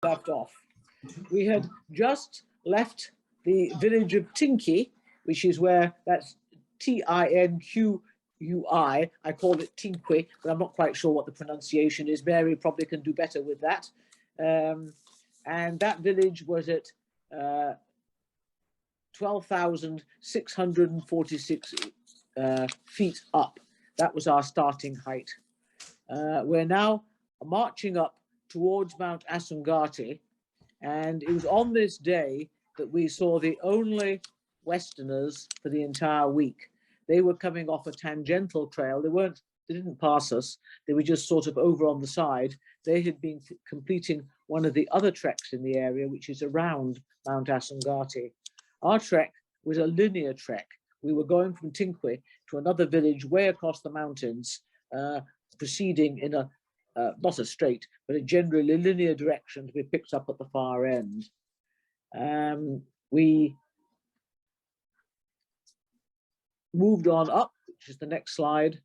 Left off. We had just left the village of Tinqui, which is where that's Tinqui. I call it Tinqui, but I'm not quite sure what the pronunciation is. Mary probably can do better with that. And that village was at 12,646 feet up. That was our starting height. We're now marching up towards Mount Ausangate, and it was on this day that we saw the only Westerners for the entire week. They were coming off a tangential trail. They didn't pass us. They were just sort of over on the side. They had been completing one of the other treks in the area, which is around Mount Ausangate. Our trek was a linear trek. We were going from Tinqui to another village way across the mountains, proceeding in a not a straight, but a generally linear direction to be picked up at the far end. We moved on up, which is the next slide.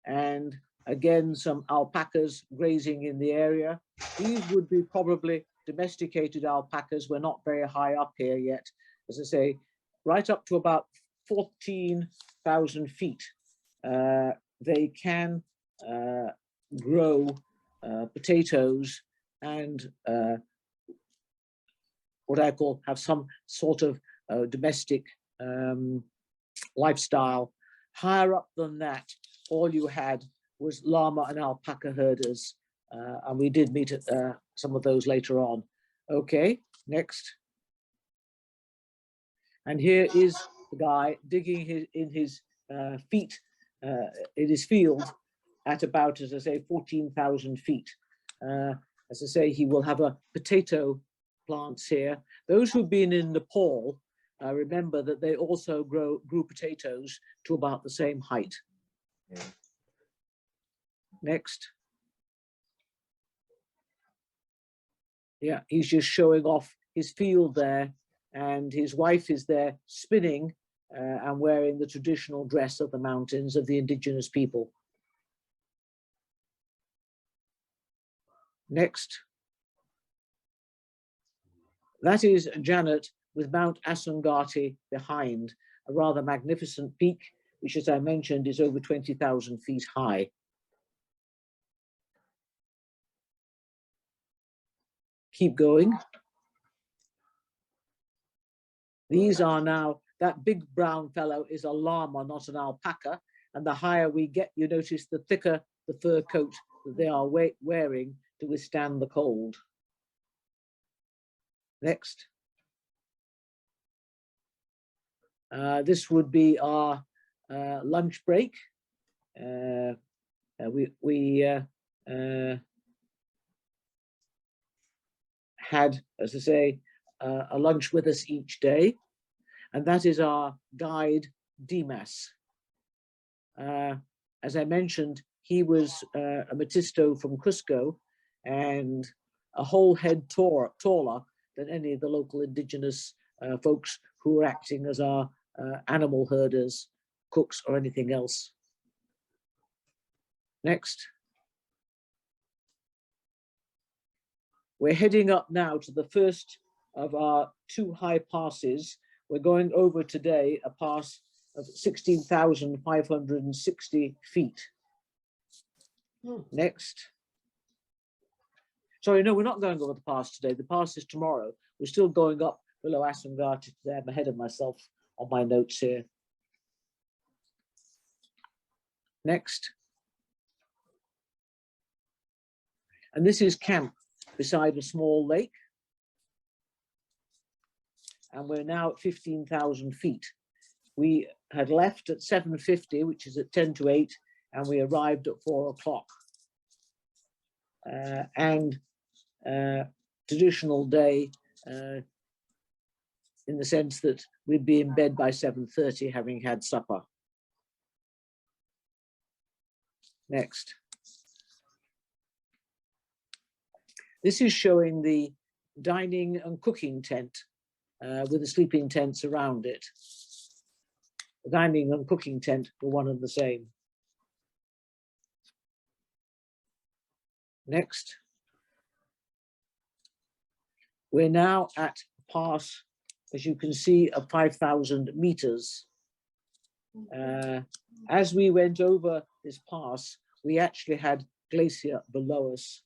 And again, some alpacas grazing in the area. These would be probably domesticated alpacas. We're not very high up here yet. As I say, right up to about 14,000 feet. They can grow potatoes and what I call have some sort of domestic lifestyle. Higher up than that, all you had was llama and alpaca herders, and we did meet some of those later on. Okay, next. And here is the guy digging in his field at about, as I say, 14,000 feet. As I say, he will have a potato plants here. Those who've been in Nepal remember that they also grew potatoes to about the same height. Yeah. Next. Yeah, he's just showing off his field there, and his wife is there spinning and wearing the traditional dress of the mountains of the indigenous people. Next. That is Janet with Mount Ausangate behind, a rather magnificent peak, which, as I mentioned, is over 20,000 feet high. Keep going. These are now, that big brown fellow is a llama, not an alpaca. And the higher we get, you notice the thicker the fur coat that they are wearing to withstand the cold. Next. This would be our lunch break. We had, as I say, a lunch with us each day, and that is our guide, Dimas. As I mentioned, he was a mestizo from Cusco and a whole head taller than any of the local indigenous folks who were acting as our animal herders, cooks, or anything else. Next. We're heading up now to the first of our two high passes. We're going over today a pass of 16,560 feet. Next. Sorry, no, we're not going over the pass today. The pass is tomorrow. We're still going up below Ausangate today. I'm ahead of myself on my notes here. Next. And this is camp beside a small lake. And we're now at 15,000 feet. We had left at 7:50, which is at 10 to 8, and we arrived at 4 o'clock. Traditional day in the sense that we'd be in bed by 7:30, having had supper. Next. This is showing the dining and cooking tent with the sleeping tents around it. The dining and cooking tent were one and the same. Next. We're now at a pass, as you can see, of 5,000 meters. As we went over this pass, we actually had glacier below us.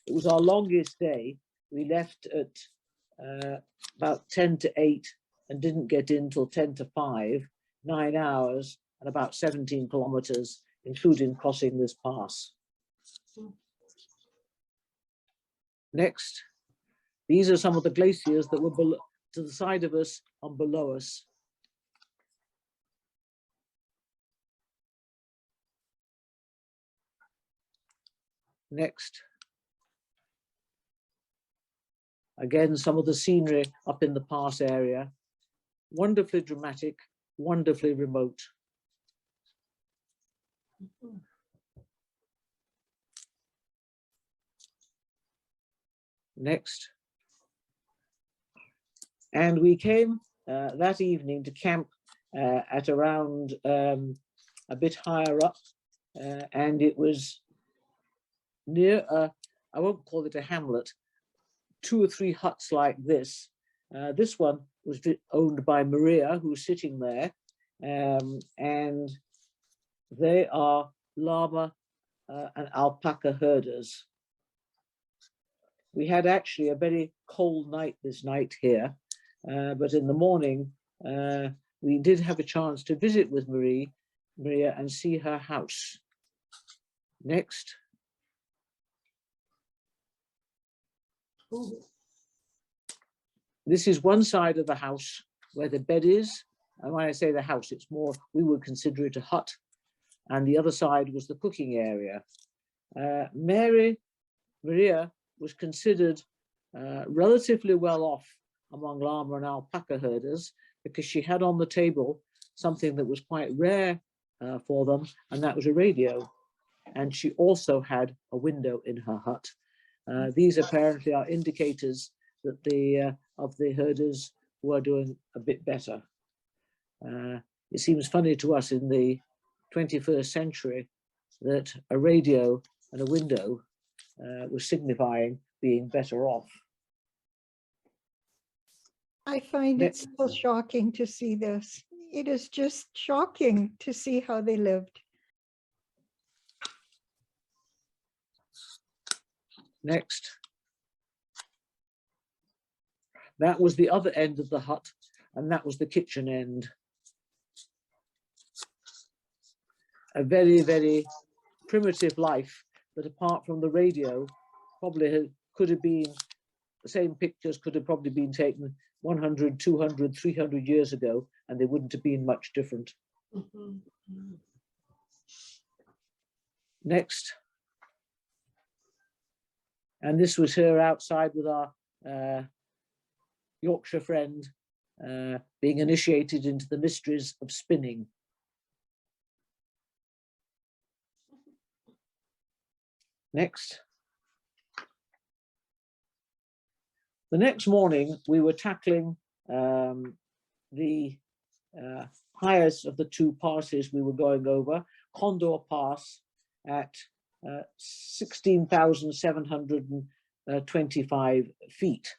It was our longest day. We left at about 10 to 8 and didn't get in till 10 to 5, 9 hours and about 17 kilometers, including crossing this pass. Next, these are some of the glaciers that were below, to the side of us and below us. Next. Again, some of the scenery up in the pass area. Wonderfully dramatic, wonderfully remote. Next. And we came that evening to camp at around a bit higher up, and it was near I won't call it a hamlet, 2 or 3 huts like this. This one was owned by Maria, who's sitting there, and they are llama and alpaca herders. We had actually a very cold night this night here, but in the morning we did have a chance to visit with Maria and see her house. Next. This is one side of the house where the bed is. And when I say the house, it's more, we would consider it a hut. And the other side was the cooking area. Maria was considered relatively well off among llama and alpaca herders because she had on the table something that was quite rare for them, and that was a radio. And she also had a window in her hut. These apparently are indicators that of the herders who are doing a bit better. It seems funny to us in the 21st century that a radio and a window was signifying being better off. I find it so shocking to see this. It is just shocking to see how they lived. Next. That was the other end of the hut, and that was the kitchen end. A very, very primitive life, but apart from the radio, probably could have been, the same pictures could have probably been taken 100, 200, 300 years ago, and they wouldn't have been much different. Next. And this was her outside with our Yorkshire friend being initiated into the mysteries of spinning. Next. The next morning, we were tackling the highest of the 2 passes we were going over, Condor Pass at 16,725 feet.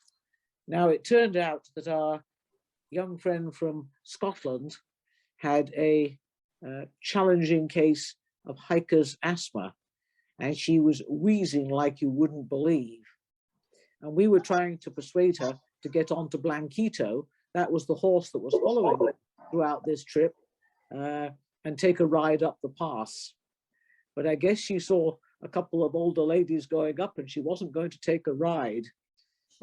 Now, it turned out that our young friend from Scotland had a challenging case of hiker's asthma, and she was wheezing like you wouldn't believe. And we were trying to persuade her to get onto Blanquito. That was the horse that was following her throughout this trip, and take a ride up the pass. But I guess she saw a couple of older ladies going up and she wasn't going to take a ride.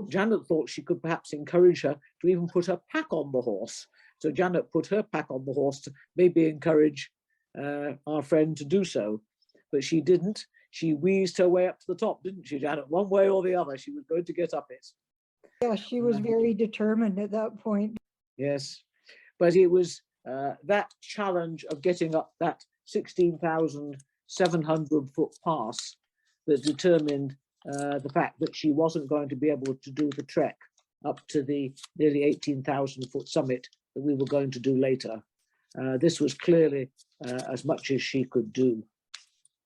Janet thought she could perhaps encourage her to even put her pack on the horse. So Janet put her pack on the horse to maybe encourage our friend to do so. But she didn't. She wheezed her way up to the top, didn't she, Janet? One way or the other, she was going to get up it. Yeah, she was very determined at that point. Yes, but it was that challenge of getting up that 16,700 foot pass that determined the fact that she wasn't going to be able to do the trek up to the nearly 18,000-foot summit that we were going to do later. This was clearly as much as she could do.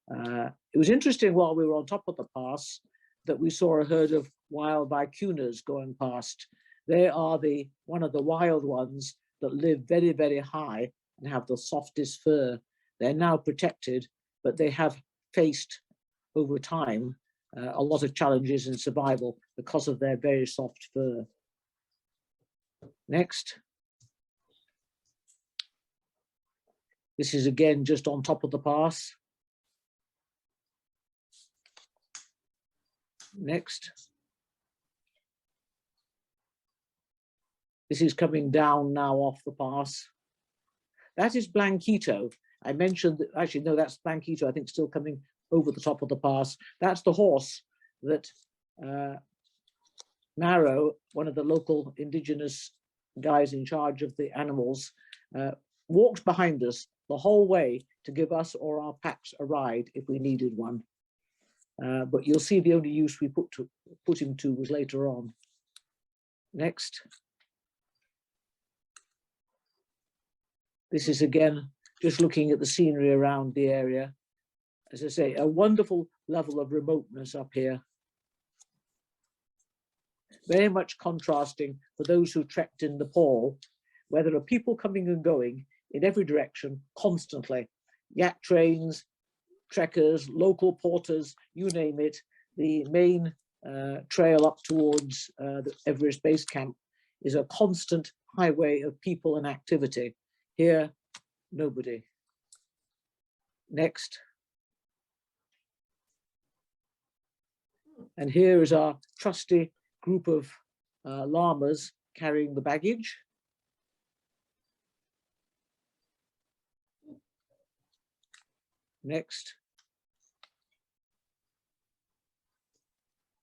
It was interesting while we were on top of the pass that we saw a herd of wild vicunas going past. They are one of the wild ones that live very, very high and have the softest fur. They're now protected, but they have faced over time a lot of challenges in survival because of their very soft fur. Next. This is again just on top of the pass. Next. This is coming down now off the pass. That is Blanquito. I mentioned that, actually, no, that's Blanquito, I think, still coming over the top of the pass. That's the horse that Maro, one of the local indigenous guys in charge of the animals, walked behind us the whole way to give us or our packs a ride if we needed one. But you'll see the only use we put him to was later on. Next. This is again, just looking at the scenery around the area. As I say, a wonderful level of remoteness up here. Very much contrasting for those who trekked in Nepal, where there are people coming and going in every direction constantly. Yak trains, trekkers, local porters, you name it. The main trail up towards the Everest Base Camp is a constant highway of people and activity. Here, nobody. Next. And here is our trusty group of llamas carrying the baggage. Next.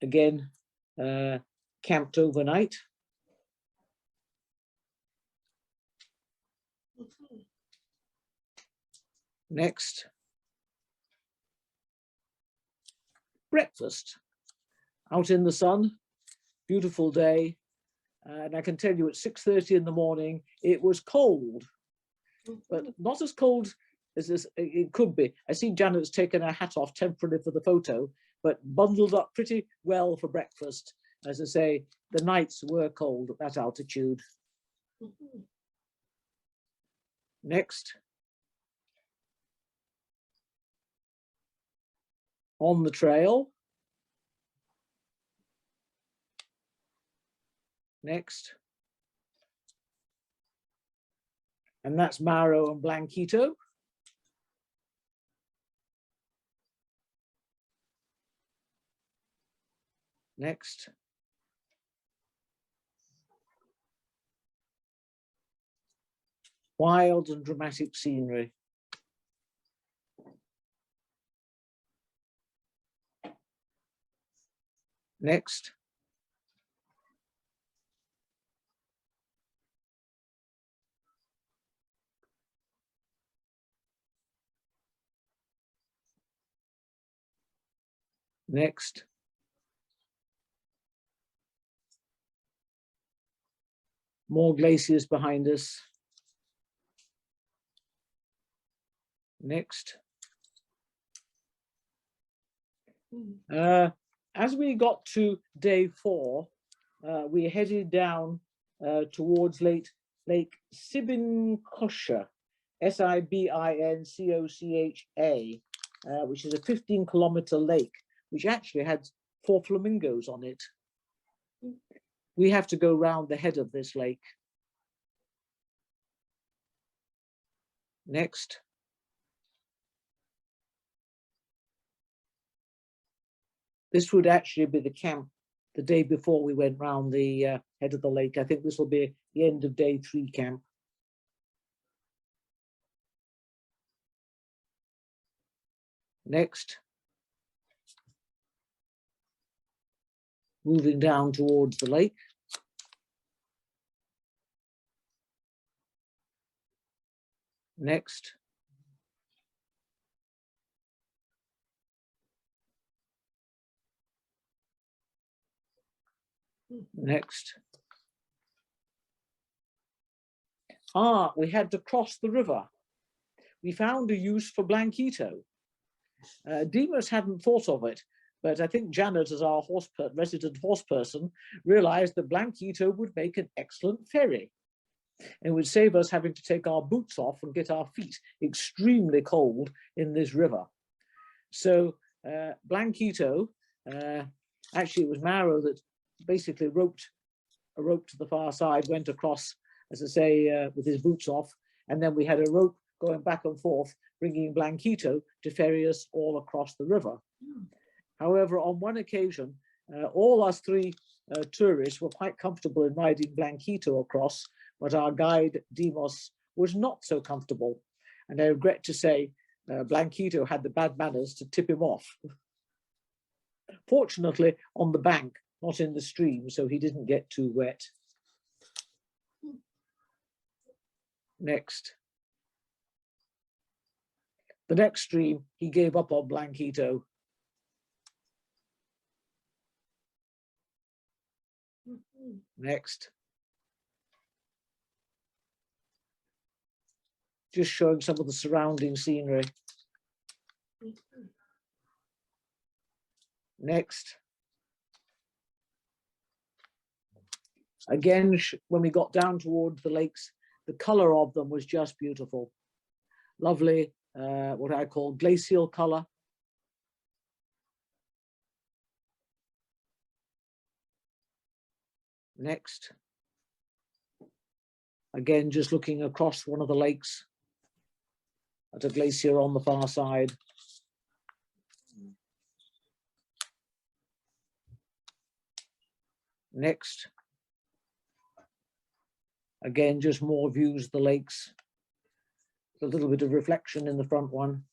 Again, camped overnight. Next. Breakfast. Out in the sun, beautiful day. And I can tell you at 6:30 in the morning, it was cold, but not as cold as it could be. I see Janet's taken her hat off temporarily for the photo, but bundled up pretty well for breakfast. As I say, the nights were cold at that altitude. Next. On the trail. Next. And that's Maro and Blanquito. Next. Wild and dramatic scenery. Next. Next. More glaciers behind us. Next. As we got to day 4, we headed down towards Lake Sibincocha, Sibincocha, which is a 15-kilometer lake, which actually had 4 flamingos on it. We have to go round the head of this lake. Next. This would actually be the camp the day before we went round the head of the lake. I think this will be the end of day 3 camp. Next. Moving down towards the lake. Next. Next. We had to cross the river. We found a use for Blanquito. Demas hadn't thought of it, but I think Janet, as our resident horse person, realized that Blanquito would make an excellent ferry and would save us having to take our boots off and get our feet extremely cold in this river. So Blanquito, actually it was Maro that basically roped a rope to the far side, went across, as I say, with his boots off, and then we had a rope going back and forth, bringing Blanquito to ferry us all across the river. However, on one occasion, all us three tourists were quite comfortable in riding Blanquito across, but our guide, Demos, was not so comfortable. And I regret to say, Blanquito had the bad manners to tip him off. Fortunately, on the bank, not in the stream, so he didn't get too wet. Next. The next stream, he gave up on Blanquito. Next. Just showing some of the surrounding scenery. Next. Again, when we got down towards the lakes, the color of them was just beautiful. Lovely, what I call glacial color. Next. Again, just looking across one of the lakes at a glacier on the far side. Next. Again, just more views of the lakes. A little bit of reflection in the front one.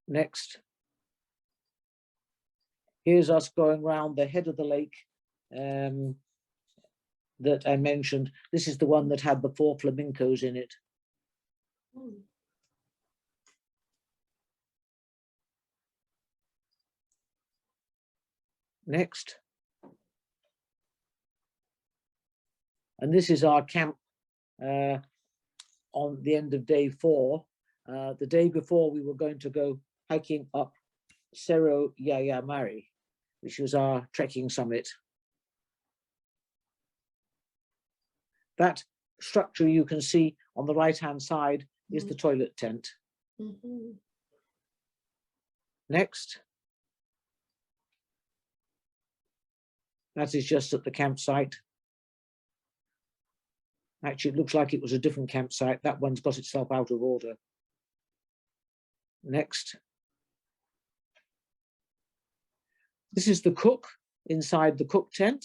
Next. Here's us going around the head of the lake that I mentioned. This is the one that had the 4 flamingos in it. Next. And this is our camp on the end of day 4. The day before, we were going to go hiking up Cerro Yayamari, which was our trekking summit. That structure you can see on the right-hand side is the toilet tent. Next. That is just at the campsite. Actually, it looks like it was a different campsite. That one's got itself out of order. Next. This is the cook inside the cook tent.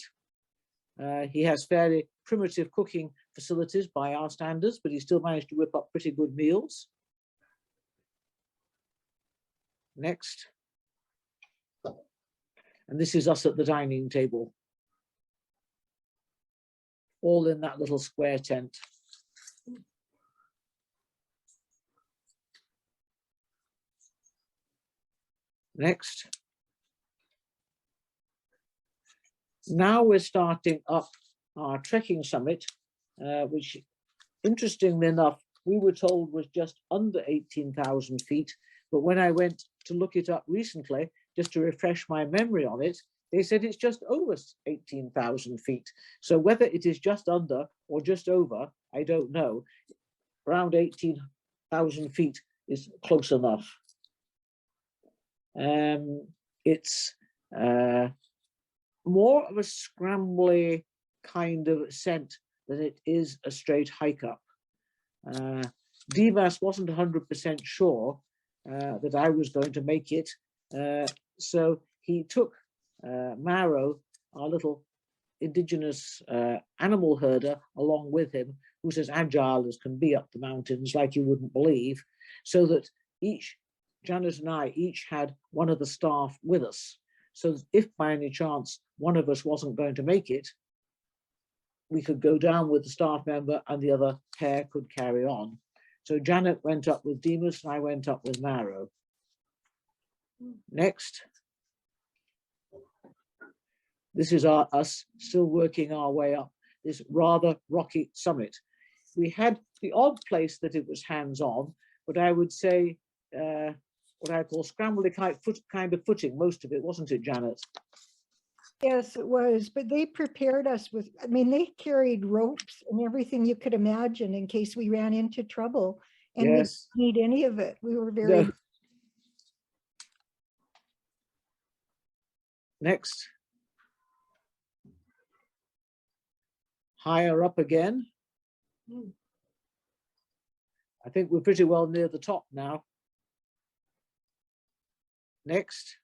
He has fairly primitive cooking facilities by our standards, but he still managed to whip up pretty good meals. Next. And this is us at the dining table. All in that little square tent. Next. Now we're starting up our trekking summit, which, interestingly enough, we were told was just under 18,000 feet. But when I went to look it up recently, just to refresh my memory on it, they said it's just over 18,000 feet. So whether it is just under or just over, I don't know. Around 18,000 feet is close enough. It's more of a scrambly kind of ascent than it is a straight hike up. Dimas wasn't 100% sure that I was going to make it. So he took Maro, our little indigenous animal herder, along with him, who's as agile as can be up the mountains, like you wouldn't believe, so that Janet and I each had one of the staff with us. So that if by any chance one of us wasn't going to make it, we could go down with the staff member and the other pair could carry on. So Janet went up with Demas and I went up with Maro. Next. This is us still working our way up this rather rocky summit. We had the odd place that it was hands-on, but I would say what I call scrambled kind of footing, most of it, wasn't it, Janet? Yes, it was, but they prepared us with, I mean, they carried ropes and everything you could imagine in case we ran into trouble. And Yes. we didn't need any of it. We were very... No. Next. Higher up again. I think we're pretty well near the top now. Next.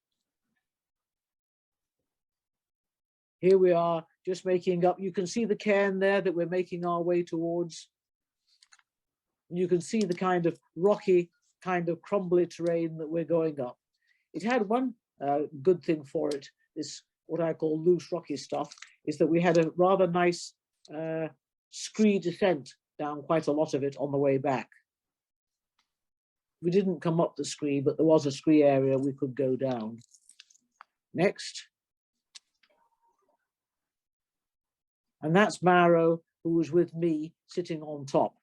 Here we are, just making up. You can see the cairn there that we're making our way towards. You can see the kind of rocky, kind of crumbly terrain that we're going up. It had one good thing for it, this what I call loose rocky stuff, is that we had a rather nice scree descent down quite a lot of it on the way back. We didn't come up the scree, but there was a scree area we could go down. Next. And that's Maro, who was with me sitting on top,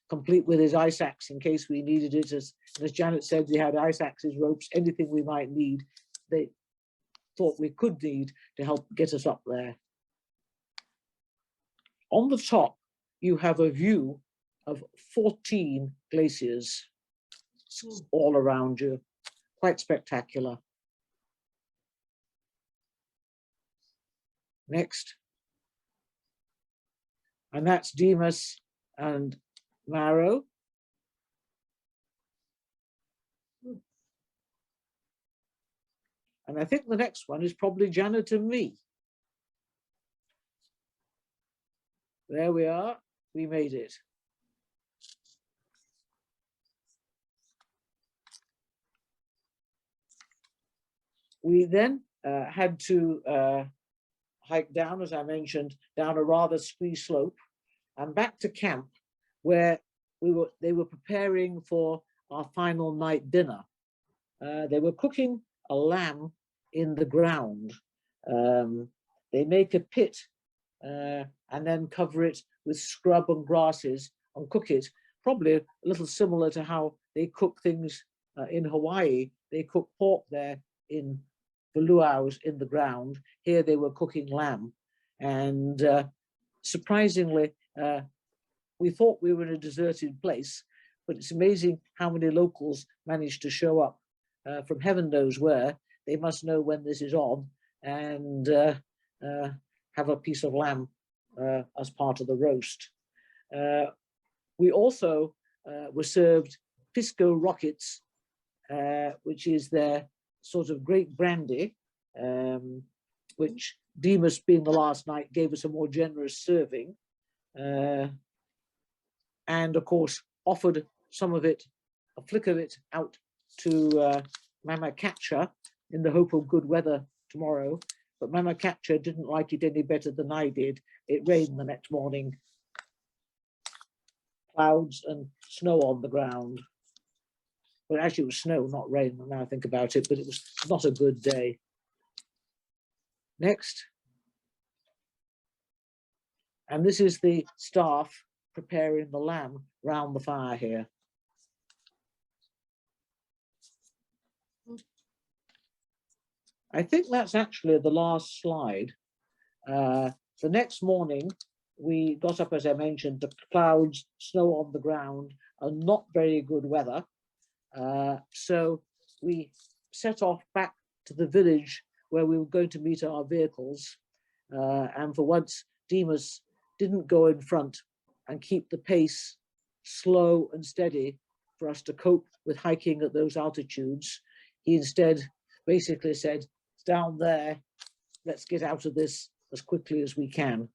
complete with his ice axe in case we needed it. As Janet said, we had ice axes, ropes, anything we might need, they thought we could need to help get us up there. On the top, you have a view of 14 glaciers all around you, quite spectacular. Next. And that's Demas and Maro. And I think the next one is probably Janet and me. There we are, we made it. We then had to hike down, as I mentioned, down a rather scree slope and back to camp where they were preparing for our final night dinner. They were cooking a lamb in the ground. They make a pit and then cover it with scrub and grasses and cook it, probably a little similar to how they cook things in Hawaii. They cook pork there in the luau's in the ground. Here they were cooking lamb. And surprisingly, we thought we were in a deserted place, but it's amazing how many locals managed to show up from heaven knows where. They must know when this is on and have a piece of lamb as part of the roast. We also were served Pisco rockets, which is their sort of great brandy, which Demas, being the last night, gave us a more generous serving. And of course, offered some of it, a flick of it, out to Mama Catcher in the hope of good weather tomorrow. But Mama Catcher didn't like it any better than I did. It rained the next morning. Clouds and snow on the ground. Well, actually it was snow, not rain, now I think about it, but it was not a good day. Next. And this is the staff preparing the lamb round the fire here. I think that's actually the last slide. The next morning, we got up, as I mentioned, the clouds, snow on the ground, and not very good weather. So we set off back to the village where we were going to meet our vehicles. And for once, Demas didn't go in front and keep the pace slow and steady for us to cope with hiking at those altitudes. He instead basically said, it's down there, let's get out of this as quickly as we can.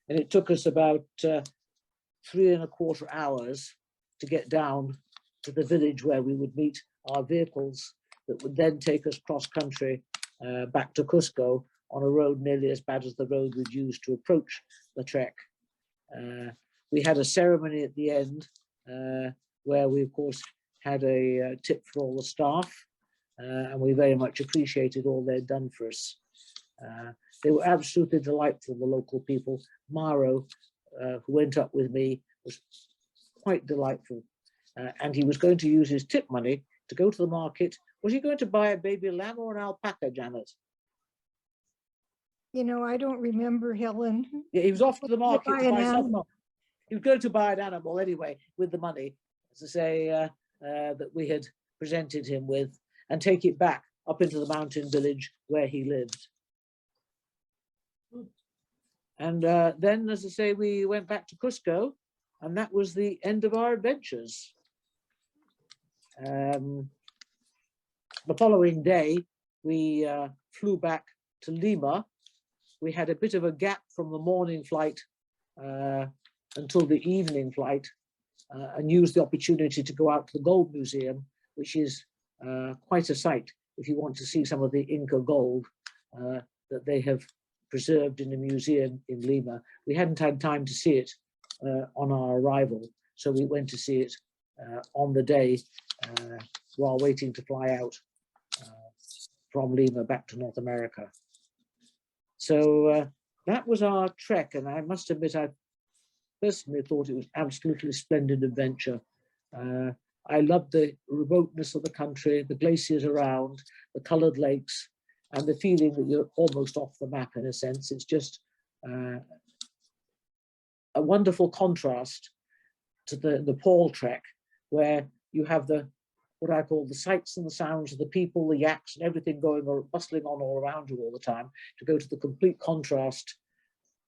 And it took us about 3¼ hours to get down to the village where we would meet our vehicles that would then take us cross country back to Cusco on a road nearly as bad as the road we'd used to approach the trek. We had a ceremony at the end where we, of course, had a tip for all the staff. and we very much appreciated all they'd done for us. They were absolutely delightful, the local people. Maro, who went up with me, was quite delightful. And he was going to use his tip money to go to the market. Was he going to buy a baby lamb or an alpaca, Janet? You know, I don't remember, Helen. Yeah, he was off to the market to buy something. animal. He was going to buy an animal anyway with the money, as I say, that we had presented him with, and take it back up into the mountain village where he lived. And then, as I say, we went back to Cusco, and that was the end of our adventures. The following day, we flew back to Lima. We had a bit of a gap from the morning flight until the evening flight, and used the opportunity to go out to the Gold Museum, which is quite a sight if you want to see some of the Inca gold that they have preserved in a museum in Lima. We hadn't had time to see it on our arrival, so we went to see it on the day while waiting to fly out from Lima back to North America. So that was our trek, and I must admit, I personally thought it was absolutely splendid adventure. I loved the remoteness of the country, the glaciers around, the colored lakes, and the feeling that you're almost off the map in a sense. It's just a wonderful contrast to the Nepal trek, where you have what I call the sights and the sounds of the people, the yaks and everything going or bustling on all around you all the time, to go to the complete contrast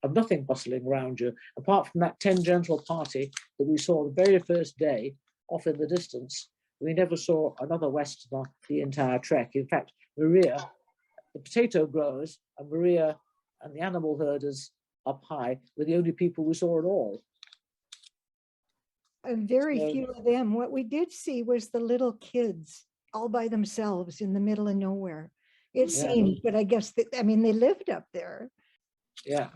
of nothing bustling around you, apart from that 10 gentle party that we saw the very first day off in the distance. We never saw another Westerner the entire trek. In fact, Maria, the potato growers, and Maria and the animal herders up high were the only people we saw at all. And very few of them. What we did see was the little kids all by themselves in the middle of nowhere. It seemed, but I guess that, I mean, they lived up there. Yeah.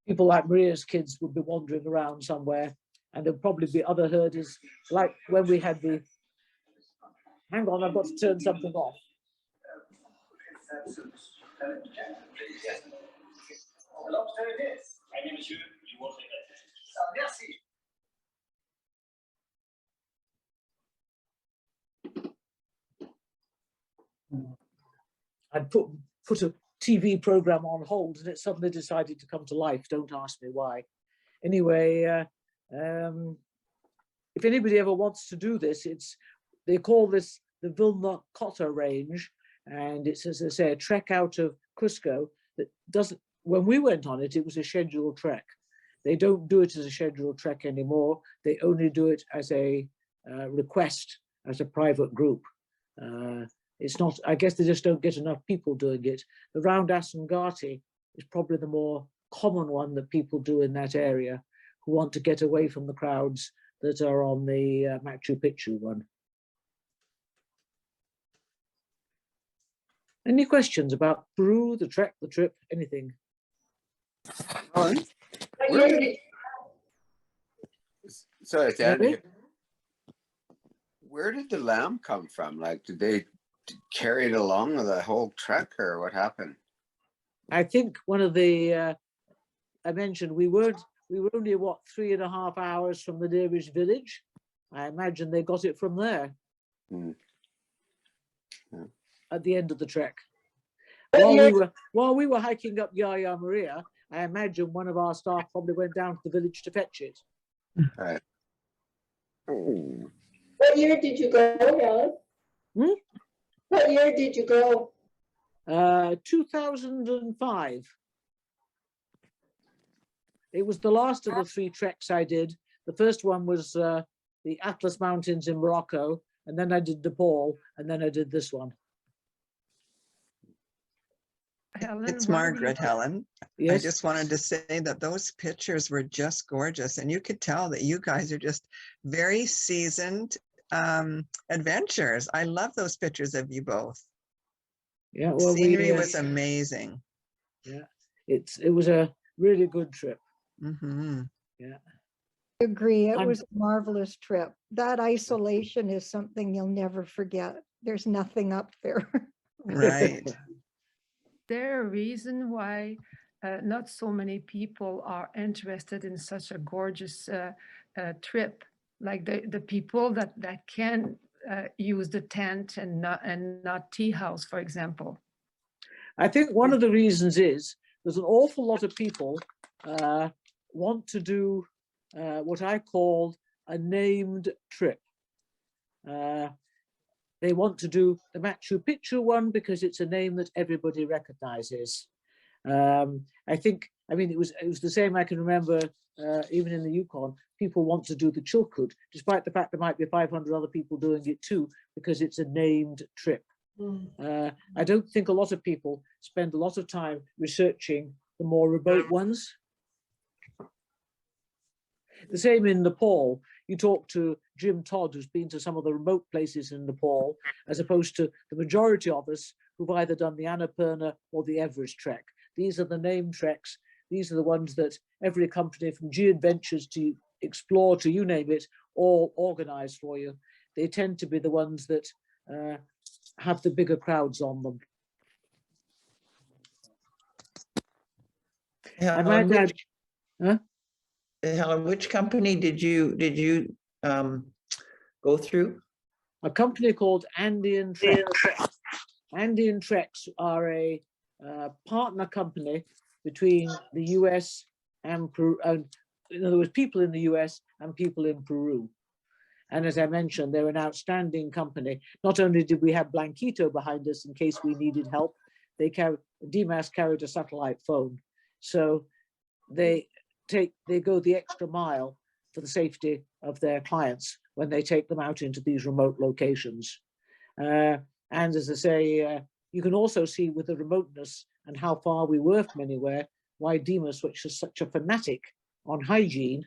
People like Maria's kids would be wandering around somewhere, and there'd probably be other herders, like when we had the, hang on, I've got to turn something off. I'd put a TV program on hold, and it suddenly decided to come to life. Don't ask me why. Anyway, if anybody ever wants to do this, they call this the Vilcanota range, and it's, as I say, a trek out of Cusco that doesn't. When we went on it, it was a scheduled trek. They don't do it as a scheduled trek anymore. They only do it as a request, as a private group. It's not, I guess they just don't get enough people doing it. The round Ausangate is probably the more common one that people do in that area, who want to get away from the crowds that are on the Machu Picchu one. Any questions about Peru, the trek, the trip, anything? Sorry, Dan, where did the lamb come from? Like, did they carry it along the whole trek, or what happened? I think one of the, I mentioned we were only, what, 3.5 hours from the nearest village. I imagine they got it from there. Yeah. At the end of the trek. While we were hiking up Yaya Maria, I imagine one of our staff probably went down to the village to fetch it. Right. What year did you go, Helen? What year did you go? 2005. It was the last of the 3 treks I did. The first one was the Atlas Mountains in Morocco, and then I did Nepal, and then I did this one. Helen, it's Margaret, Helen. Yes? I just wanted to say that those pictures were just gorgeous, and you could tell that you guys are just very seasoned adventurers. I love those pictures of you both. Yeah, well, scenery was amazing. Yeah, it was a really good trip. Yeah, I agree. It was a marvelous trip. That isolation is something you'll never forget. there's nothing up there. Right. there a reason why not so many people are interested in such a gorgeous trip? Like the people that can use the tent and not tea house, for example. I think one of the reasons is there's an awful lot of people want to do what I call a named trip. They want to do the Machu Picchu one because it's a name that everybody recognizes. I think, I mean, it was the same. I can remember even in the Yukon, people want to do the Chilkoot, despite the fact there might be 500 other people doing it too, because it's a named trip. I don't think a lot of people spend a lot of time researching the more remote ones. The same in Nepal. You talk to Jim Todd, who's been to some of the remote places in Nepal, as opposed to the majority of us who've either done the Annapurna or the Everest trek. These are the named treks. These are the ones that every company from G Adventures to Explore to you name it, all organize for you. They tend to be the ones that have the bigger crowds on them. I might add, huh? Helen, which company did you go through? A company called Andean Treks. Andean Treks are a partner company between the US and Peru. In other words, people in the US and people in Peru. And as I mentioned, they're an outstanding company. Not only did we have Blanquito behind us in case we needed help, DMAS carried a satellite phone. So they go the extra mile for the safety of their clients when they take them out into these remote locations. And as I say, you can also see with the remoteness and how far we were from anywhere, why Dimas was such a fanatic on hygiene,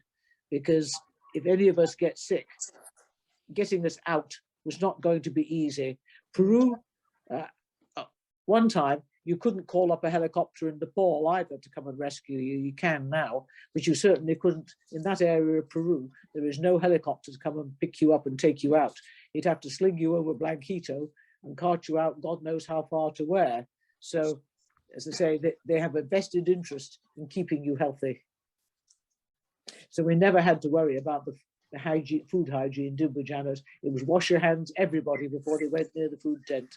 because if any of us get sick, getting us out was not going to be easy. Peru, one time, you couldn't call up a helicopter in Nepal either to come and rescue you. You can now, but you certainly couldn't in that area of Peru. There is no helicopter to come and pick you up and take you out. You'd have to sling you over Blanquito and cart you out God knows how far to where. So, as I say, they have a vested interest in keeping you healthy. So we never had to worry about the hygiene, food hygiene, did we, Janet? It was wash your hands, everybody, before they went near the food tent.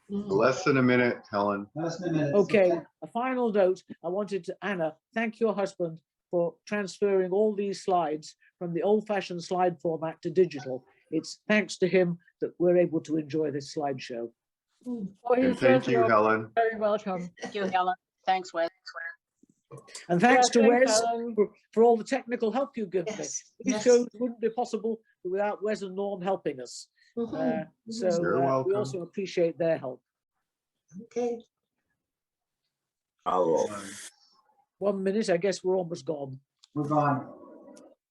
Less than a minute, Helen. Okay, a final note. I wanted to, Anna, thank your husband for transferring all these slides from the old-fashioned slide format to digital. It's thanks to him that we're able to enjoy this slideshow. And thank you, Helen. Very welcome. Thank you, Helen. Thanks, Wes. And thanks to thanks, Wes Helen. for all the technical help you give me. Yes, These yes. shows wouldn't be possible without Wes and Norm helping us. Mhm. You're We welcome. also appreciate their help. Okay. Oh, 1 minute, I guess we're almost gone. We're gone.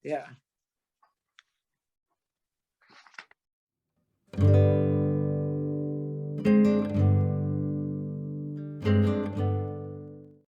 Yeah.